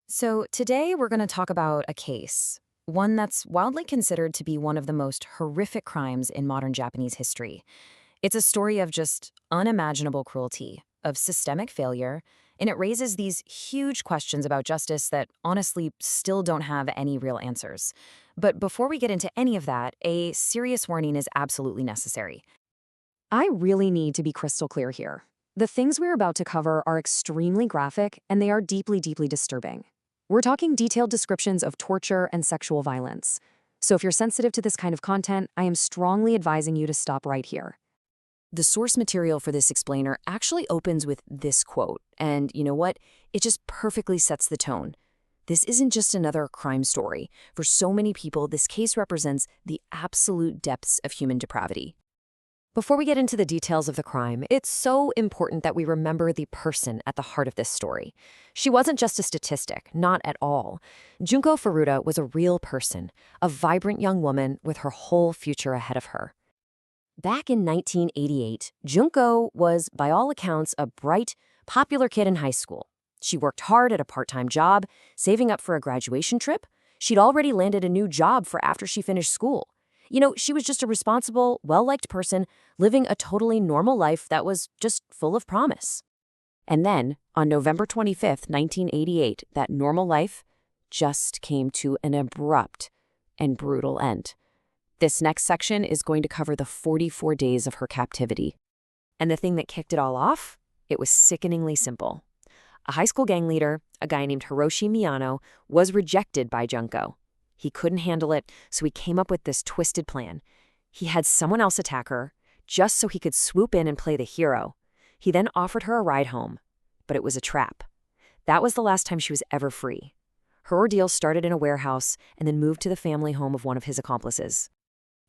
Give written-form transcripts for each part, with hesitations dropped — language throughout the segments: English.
So, today we're going to talk about a case, one that's widely considered to be one of the most horrific crimes in modern Japanese history. It's a story of just unimaginable cruelty, of systemic failure, and it raises these huge questions about justice that honestly still don't have any real answers. But before we get into any of that, a serious warning is absolutely necessary. I really need to be crystal clear here. The things we're about to cover are extremely graphic and they are deeply, deeply disturbing. We're talking detailed descriptions of torture and sexual violence. So if you're sensitive to this kind of content, I am strongly advising you to stop right here. The source material for this explainer actually opens with this quote, and you know what? It just perfectly sets the tone. This isn't just another crime story. For so many people, this case represents the absolute depths of human depravity. Before we get into the details of the crime, it's so important that we remember the person at the heart of this story. She wasn't just a statistic, not at all. Junko Furuta was a real person, a vibrant young woman with her whole future ahead of her. Back in 1988, Junko was, by all accounts, a bright, popular kid in high school. She worked hard at a part-time job, saving up for a graduation trip. She'd already landed a new job for after she finished school. She was just a responsible, well-liked person living a totally normal life that was just full of promise. And then, on November 25th, 1988, that normal life just came to an abrupt and brutal end. This next section is going to cover the 44 days of her captivity. And the thing that kicked it all off? It was sickeningly simple. A high school gang leader, a guy named Hiroshi Miyano, was rejected by Junko. He couldn't handle it, so he came up with this twisted plan. He had someone else attack her, just so he could swoop in and play the hero. He then offered her a ride home, but it was a trap. That was the last time she was ever free. Her ordeal started in a warehouse and then moved to the family home of one of his accomplices.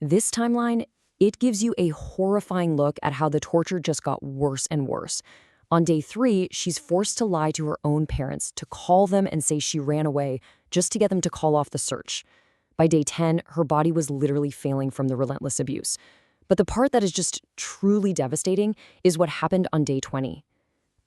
This timeline, it gives you a horrifying look at how the torture just got worse and worse. On day 3, she's forced to lie to her own parents, to call them and say she ran away, just to get them to call off the search. By day 10, her body was literally failing from the relentless abuse. But the part that is just truly devastating is what happened on day 20.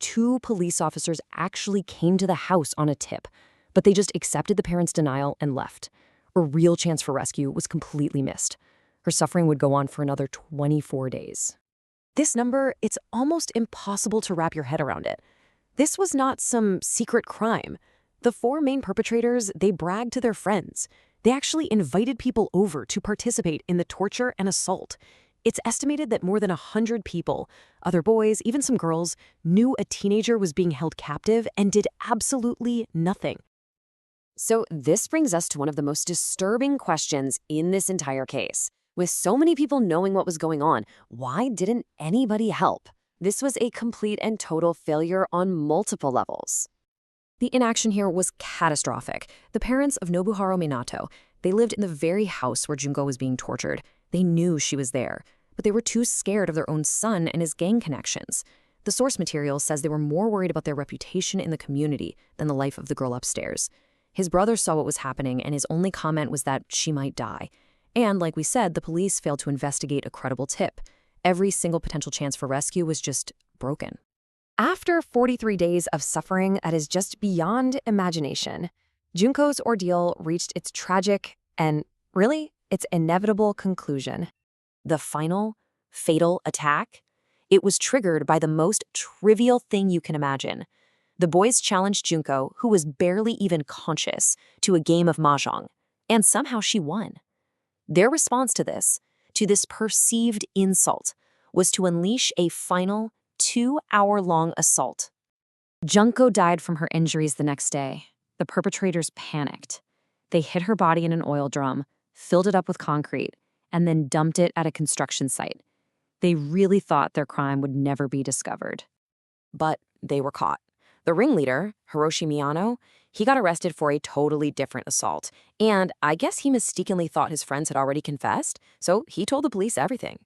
2 police officers actually came to the house on a tip, but they just accepted the parents' denial and left. A real chance for rescue was completely missed. Her suffering would go on for another 24 days. This number, it's almost impossible to wrap your head around it. This was not some secret crime. The 4 main perpetrators, they bragged to their friends. They actually invited people over to participate in the torture and assault. It's estimated that more than 100 people, other boys, even some girls, knew a teenager was being held captive and did absolutely nothing. So this brings us to one of the most disturbing questions in this entire case. With so many people knowing what was going on, why didn't anybody help? This was a complete and total failure on multiple levels. The inaction here was catastrophic. The parents of Nobuharu Minato, they lived in the very house where Junko was being tortured. They knew she was there, but they were too scared of their own son and his gang connections. The source material says they were more worried about their reputation in the community than the life of the girl upstairs. His brother saw what was happening, and his only comment was that she might die. And like we said, the police failed to investigate a credible tip. Every single potential chance for rescue was just broken. After 43 days of suffering that is just beyond imagination, Junko's ordeal reached its tragic and, really, its inevitable conclusion. The final, fatal attack? It was triggered by the most trivial thing you can imagine. The boys challenged Junko, who was barely even conscious, to a game of mahjong, and somehow she won. Their response to this perceived insult, was to unleash a final 2-hour-long assault. Junko died from her injuries the next day. The perpetrators panicked. They hid her body in an oil drum, filled it up with concrete, and then dumped it at a construction site. They really thought their crime would never be discovered. But they were caught. The ringleader, Hiroshi Miyano, he got arrested for a totally different assault. And I guess he mistakenly thought his friends had already confessed, so he told the police everything.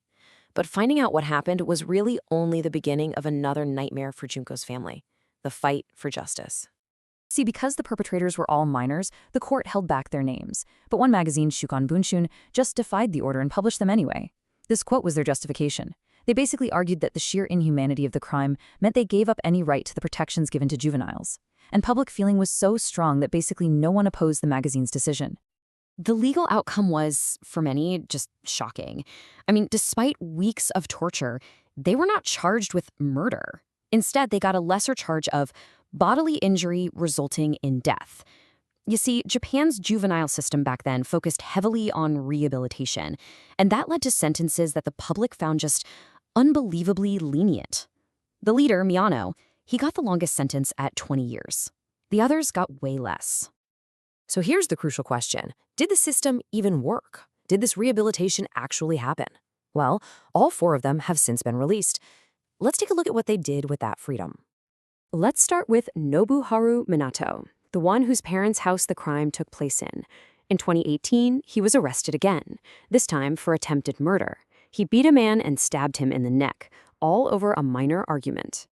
But finding out what happened was really only the beginning of another nightmare for Junko's family, the fight for justice. See, because the perpetrators were all minors, the court held back their names. But one magazine, Shukan Bunshun, just defied the order and published them anyway. This quote was their justification. They basically argued that the sheer inhumanity of the crime meant they gave up any right to the protections given to juveniles. and public feeling was so strong that basically no one opposed the magazine's decision. The legal outcome was, for many, just shocking. I mean, despite weeks of torture, they were not charged with murder. Instead, they got a lesser charge of bodily injury resulting in death. You see, Japan's juvenile system back then focused heavily on rehabilitation, and that led to sentences that the public found just unbelievably lenient. The leader, Miyano, he got the longest sentence at 20 years. The others got way less. So here's the crucial question. Did the system even work? Did this rehabilitation actually happen? Well, all 4 of them have since been released. Let's take a look at what they did with that freedom. Let's start with Nobuharu Minato, the one whose parents' house the crime took place in. In 2018, he was arrested again, this time for attempted murder. He beat a man and stabbed him in the neck, all over a minor argument.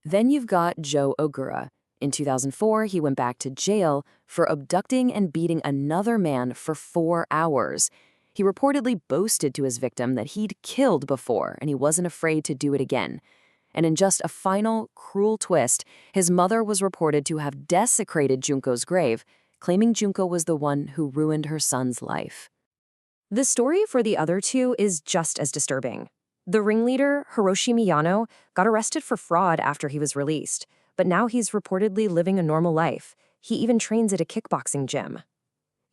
Then you've got Joe Ogura. In 2004, he went back to jail for abducting and beating another man for 4 hours. He reportedly boasted to his victim that he'd killed before and he wasn't afraid to do it again. And in just a final, cruel twist, his mother was reported to have desecrated Junko's grave, claiming Junko was the one who ruined her son's life. The story for the other 2 is just as disturbing. The ringleader, Hiroshi Miyano, got arrested for fraud after he was released, but now he's reportedly living a normal life. He even trains at a kickboxing gym.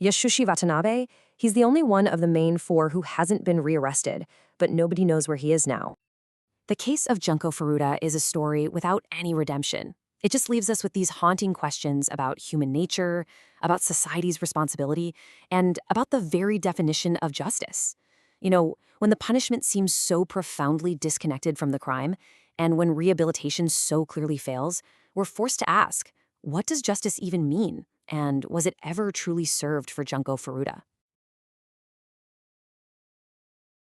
Yasushi Watanabe, he's the only one of the main 4 who hasn't been rearrested, but nobody knows where he is now. The case of Junko Furuta is a story without any redemption. It just leaves us with these haunting questions about human nature, about society's responsibility, and about the very definition of justice. You know, when the punishment seems so profoundly disconnected from the crime, and when rehabilitation so clearly fails, we're forced to ask, what does justice even mean? And was it ever truly served for Junko Furuta?